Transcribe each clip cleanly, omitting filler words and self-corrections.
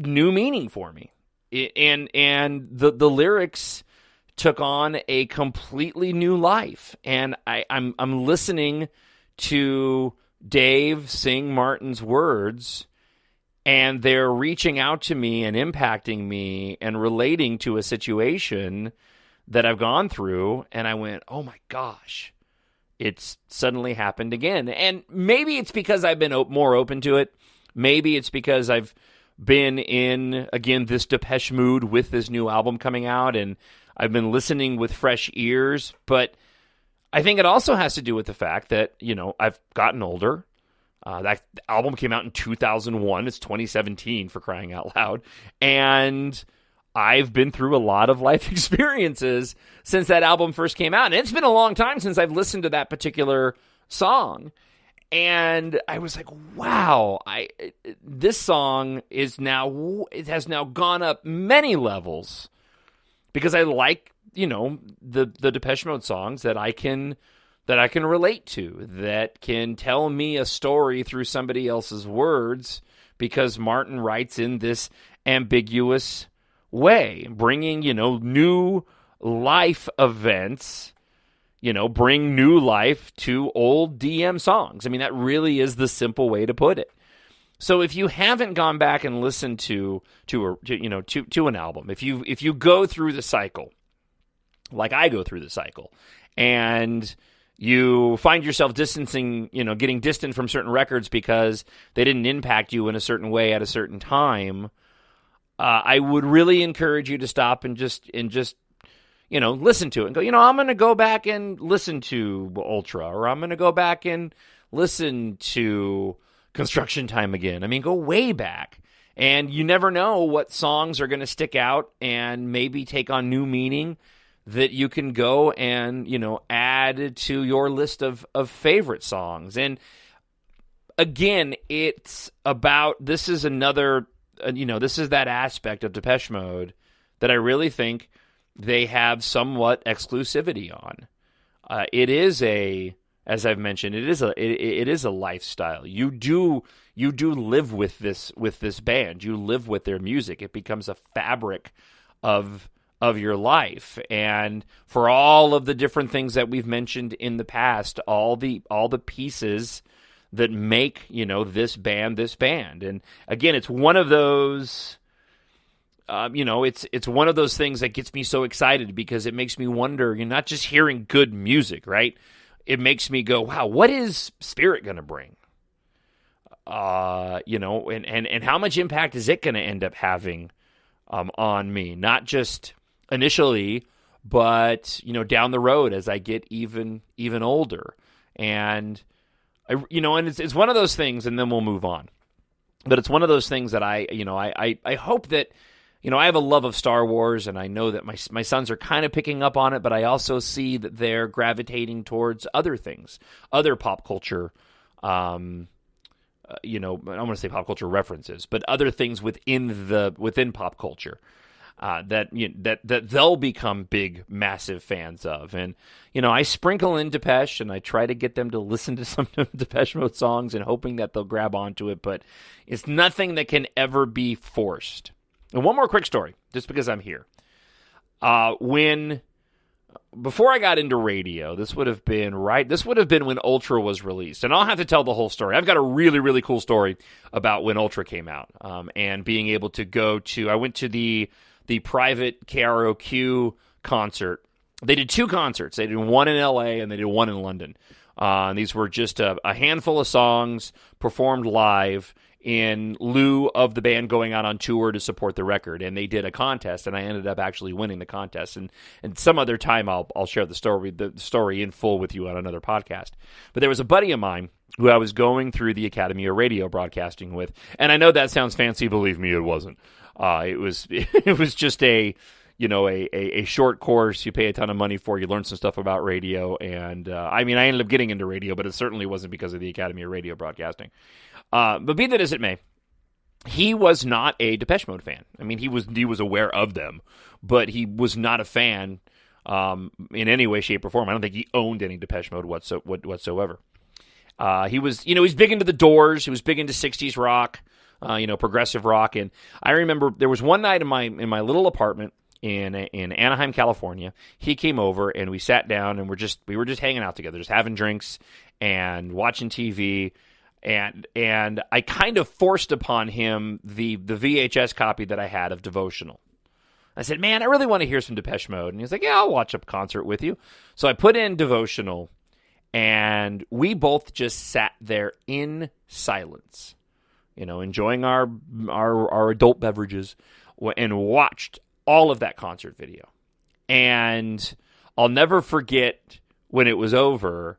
new meaning for me. And the lyrics took on a completely new life. And I'm listening to Dave sing Martin's words, and they're reaching out to me and impacting me and relating to a situation that I've gone through. And I went, oh my gosh, it's suddenly happened again. And maybe it's because I've been more open to it. Maybe it's because I've been in, again, this Depeche mood with this new album coming out, and I've been listening with fresh ears. But I think it also has to do with the fact that, I've gotten older. That album came out in 2001. It's 2017, for crying out loud. And I've been through a lot of life experiences since that album first came out. And it's been a long time since I've listened to that particular song. And I was like, wow, this song has now gone up many levels, because I like, the Depeche Mode songs that I can relate to, that can tell me a story through somebody else's words, because Martin writes in this ambiguous way, bringing, new life events, bring new life to old DM songs. I mean, that really is the simple way to put it. So if you haven't gone back and listened to an album, if you go through the cycle, like I go through the cycle, and you find yourself getting distant from certain records because they didn't impact you in a certain way at a certain time, I would really encourage you to stop and just listen to it and go, I'm going to go back and listen to Ultra, or I'm going to go back and listen to Construction Time again. I mean, go way back. And you never know what songs are going to stick out and maybe take on new meaning that you can go and, add to your list of favorite songs. And again, it's about, this is that aspect of Depeche Mode that I really think they have somewhat exclusivity on. It is as I've mentioned, it is a lifestyle. You do live with this band. You live with their music. It becomes a fabric of your life. And for all of the different things that we've mentioned in the past, all the pieces that make, this band. And again, it's one of those, it's one of those things that gets me so excited, because it makes me wonder, you're not just hearing good music, right? It makes me go, wow, what is Spirit going to bring? And how much impact is it going to end up having on me? Not just initially, but down the road as I get even older. And it's one of those things, and then we'll move on. But it's one of those things that I hope that, I have a love of Star Wars, and I know that my sons are kind of picking up on it, but I also see that they're gravitating towards other things, other pop culture, I don't want to say pop culture references, but other things within pop culture. That they'll become big, massive fans of. And, I sprinkle in Depeche, and I try to get them to listen to some Depeche Mode songs and hoping that they'll grab onto it, but it's nothing that can ever be forced. And one more quick story, just because I'm here. Before I got into radio, this would have been when Ultra was released. And I'll have to tell the whole story. I've got a really, really cool story about when Ultra came out, and being able to I went to the private KROQ concert. They did two concerts. They did one in LA and they did one in London. And these were just a handful of songs performed live in lieu of the band going out on tour to support the record. And they did a contest, and I ended up actually winning the contest. And some other time I'll share the story in full with you on another podcast. But there was a buddy of mine who I was going through the Academy of Radio Broadcasting with. And I know that sounds fancy. Believe me, it wasn't. It was just a short course you pay a ton of money for. You learn some stuff about radio. And I ended up getting into radio, but it certainly wasn't because of the Academy of Radio Broadcasting. But be that as it may, he was not a Depeche Mode fan. I mean, he was aware of them, but he was not a fan in any way, shape, or form. I don't think he owned any Depeche Mode whatsoever. He was big into the Doors. He was big into 60s rock. progressive rock. And I remember there was one night in my little apartment in Anaheim, California. He came over and we sat down and we were just hanging out together, just having drinks and watching TV. And I kind of forced upon him the VHS copy that I had of Devotional. I said, man, I really want to hear some Depeche Mode. And he's like, yeah, I'll watch a concert with you. So I put in Devotional, and we both just sat there in silence, enjoying our adult beverages, and watched all of that concert video. And I'll never forget when it was over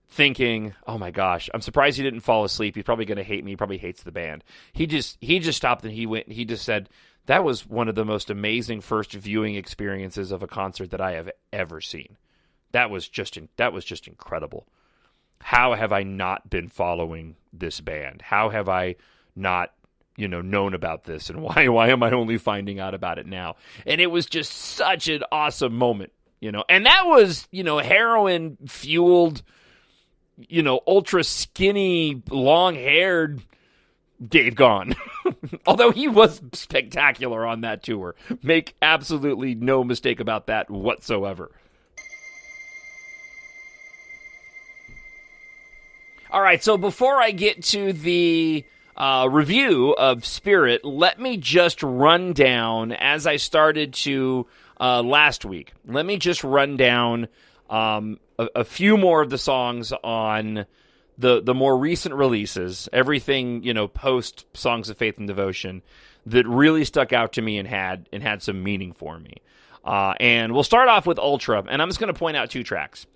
thinking, oh my gosh, I'm surprised he didn't fall asleep. He's probably going to hate me. He probably hates the band. He just stopped and he just said, that was one of the most amazing first viewing experiences of a concert that I have ever seen. That was just incredible. How have I not been following this band? How have I not, known about this? And why am I only finding out about it now? And it was just such an awesome moment, And that was, heroin fueled, ultra skinny, long-haired Dave Gahan. Although he was spectacular on that tour. Make absolutely no mistake about that whatsoever. All right, so before I get to the review of Spirit, let me just run down, as I started to last week, let me just run down a few more of the songs on the more recent releases, everything, post Songs of Faith and Devotion, that really stuck out to me and had some meaning for me. And we'll start off with Ultra, and I'm just going to point out two tracks.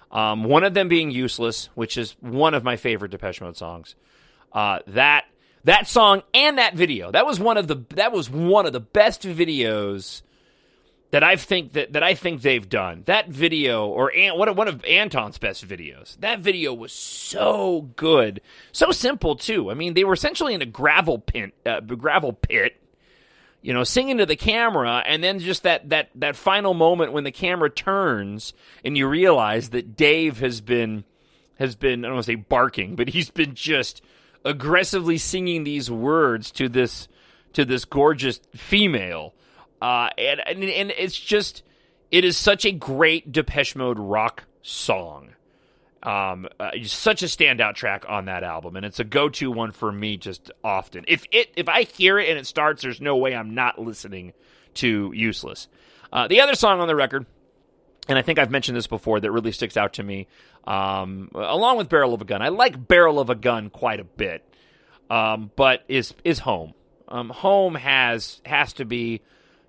One of them being Useless, which is one of my favorite Depeche Mode songs. That song and that video, that was one of the best videos that I think they've done. That video, or one of Anton's best videos. That video was so good, so simple too. I mean, they were essentially in a gravel pit, singing to the camera, and then just that final moment when the camera turns and you realize that Dave has been I don't want to say barking, but he's been just aggressively singing these words to this gorgeous female. And it is such a great Depeche Mode rock song. Such a standout track on that album, and it's a go-to one for me just often. If I hear it and it starts, there's no way I'm not listening to Useless. The other song on the record, and I think I've mentioned this before, that really sticks out to me, along with Barrel of a Gun. I like Barrel of a Gun quite a bit, but is Home. Home has to be,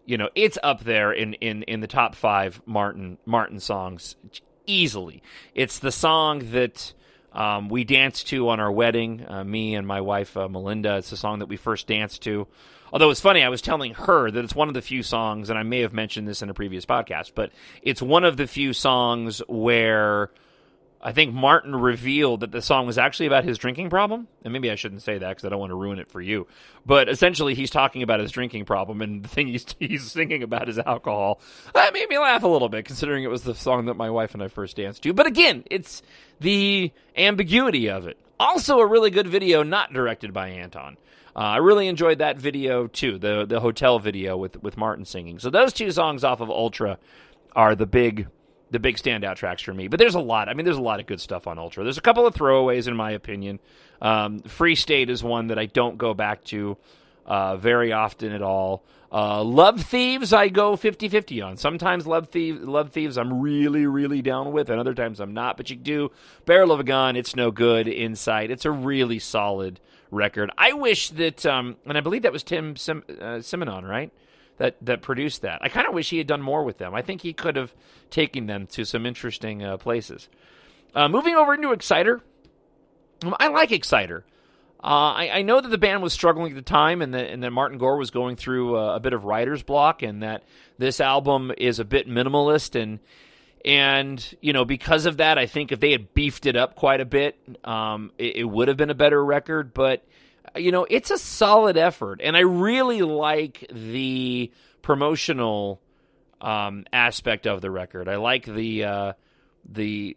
it's up there in the top 5 Martin songs easily. It's the song that we danced to on our wedding, me and my wife Melinda. It's the song that we first danced to. Although it's funny, I was telling her that it's one of the few songs, and I may have mentioned this in a previous podcast, but it's one of the few songs where I think Martin revealed that the song was actually about his drinking problem. And maybe I shouldn't say that because I don't want to ruin it for you. But essentially, he's talking about his drinking problem, and the thing he's singing about is alcohol. That made me laugh a little bit, considering it was the song that my wife and I first danced to. But again, it's the ambiguity of it. Also a really good video, not directed by Anton. I really enjoyed that video, too, the hotel video with Martin singing. So those two songs off of Ultra are the big standout tracks for me. But there's a lot. I mean, there's a lot of good stuff on Ultra. There's a couple of throwaways, in my opinion. Free State is one that I don't go back to very often at all. Love Thieves, I go 50-50 on. Sometimes Love Thieves I'm really, really down with, and other times I'm not. But you do Barrel of a Gun, It's No Good, Insight. It's a really solid record. I wish that, and I believe that was Tim Simonon, right? That produced that. I kind of wish he had done more with them. I think he could have taken them to some interesting places. Moving over into Exciter. I like Exciter. I know that the band was struggling at the time, and that Martin Gore was going through a bit of writer's block, and that this album is a bit minimalist, and because of that, I think if they had beefed it up quite a bit, it would have been a better record. But it's a solid effort, and I really like the promotional aspect of the record. I like the the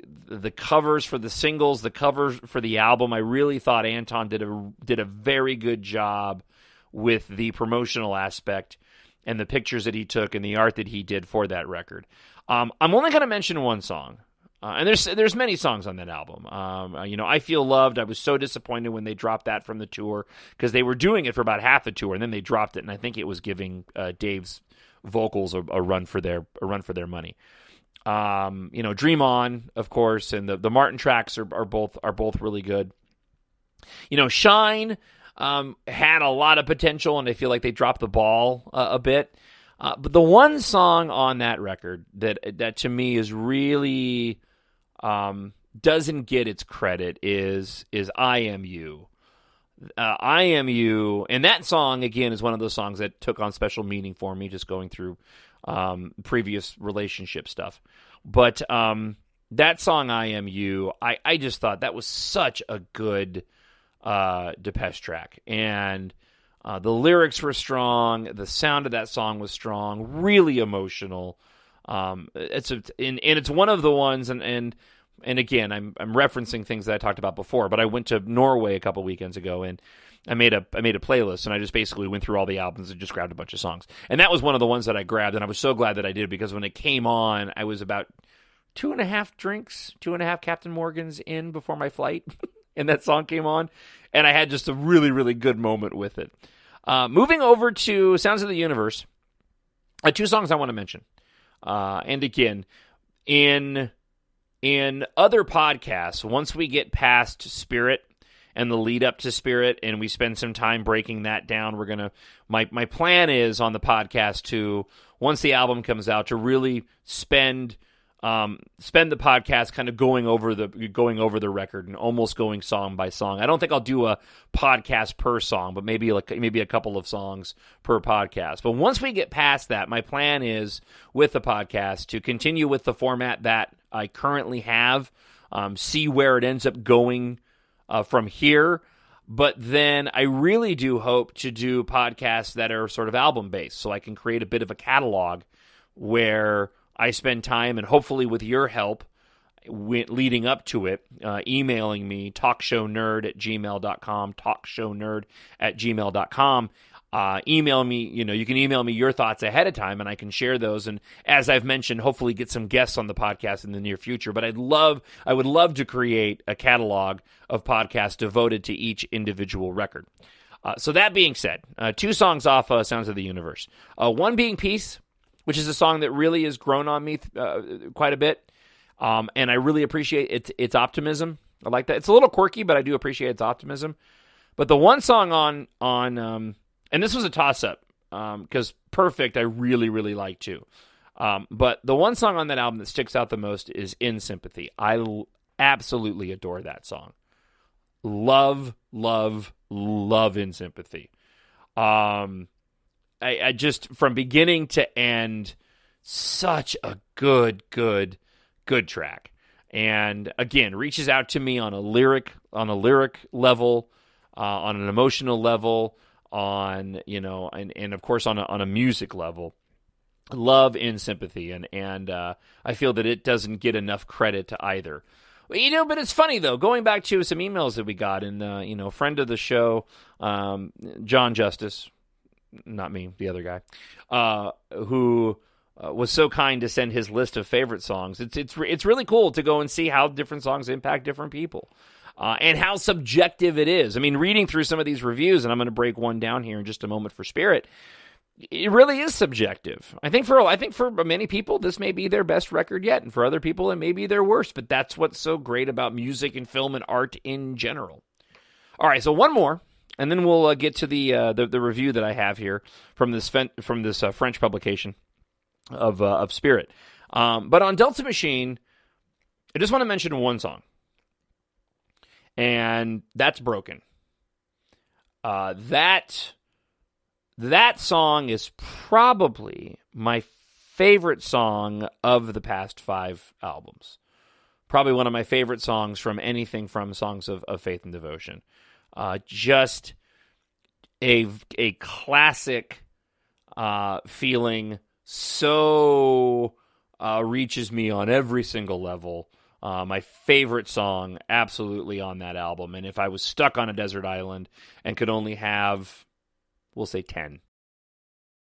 covers for the singles, the covers for the album. I really thought Anton did a very good job with the promotional aspect and the pictures that he took and the art that he did for that record. I'm only going to mention one song, and there's many songs on that album. I Feel Loved. I was so disappointed when they dropped that from the tour because they were doing it for about half the tour, and then they dropped it, and I think it was giving Dave's vocals a run for their money. Dream On, of course, and the Martin tracks are both really good. Shine had a lot of potential, and I feel like they dropped the ball a bit. But the one song on that record that to me is really doesn't get its credit is I Am You. I Am You, and that song, again, is one of those songs that took on special meaning for me, just going through previous relationship stuff. But that song, I Am You, I just thought that was such a good Depeche track. And the lyrics were strong, the sound of that song was strong, really emotional. It's one of the ones, and again, I'm referencing things that I talked about before, but I went to Norway a couple weekends ago, and I made a playlist, and I just basically went through all the albums and just grabbed a bunch of songs. And that was one of the ones that I grabbed, and I was so glad that I did, because when it came on, I was about 2.5 Captain Morgans in before my flight, and that song came on, and I had just a really, really good moment with it. Moving over to Sounds of the Universe, two songs I want to mention. And again, in other podcasts, once we get past Spirit and the lead up to Spirit, and we spend some time breaking that down, my plan is on the podcast to, once the album comes out, to really spend the podcast kind of going over the record and almost going song by song. I don't think I'll do a podcast per song, but maybe a couple of songs per podcast. But once we get past that, my plan is with the podcast to continue with the format that I currently have, see where it ends up going from here. But then I really do hope to do podcasts that are sort of album-based, so I can create a bit of a catalog where I spend time, and hopefully with your help leading up to it, emailing me, talkshownerd@gmail.com, talkshownerd@gmail.com. Email me, you can email me your thoughts ahead of time, and I can share those. And as I've mentioned, hopefully get some guests on the podcast in the near future. But I would love to create a catalog of podcasts devoted to each individual record. So that being said, two songs off Sounds of the Universe. One being Peace, which is a song that really has grown on me quite a bit. And I really appreciate its optimism. I like that. It's a little quirky, but I do appreciate its optimism. But the one song on and this was a toss-up, because Perfect I really, really like too. But the one song on that album that sticks out the most is In Sympathy. I absolutely adore that song. Love, love, love In Sympathy. I just, from beginning to end, such a good track. And again, reaches out to me on a lyric level, on an emotional level, and of course on a music level. Love In Sympathy, and I feel that it doesn't get enough credit to either. But it's funny though, going back to some emails that we got, and friend of the show, Jon Justice, not me, the other guy, who was so kind to send his list of favorite songs. It's really cool to go and see how different songs impact different people. And how subjective it is. I mean, reading through some of these reviews, and I'm going to break one down here in just a moment for Spirit, it really is subjective. I think for many people, this may be their best record yet, and for other people, it may be their worst. But that's what's so great about music and film and art in general. All right, so one more, and then we'll get to the review that I have here from this French publication of Spirit. But on Delta Machine, I just want to mention one song. And that's Broken. That song is probably my favorite song of the past 5 albums. Probably one of my favorite songs from anything from Songs of Faith and Devotion. Just a classic feeling, so reaches me on every single level. My favorite song, absolutely, on that album. And if I was stuck on a desert island and could only have, we'll say 10,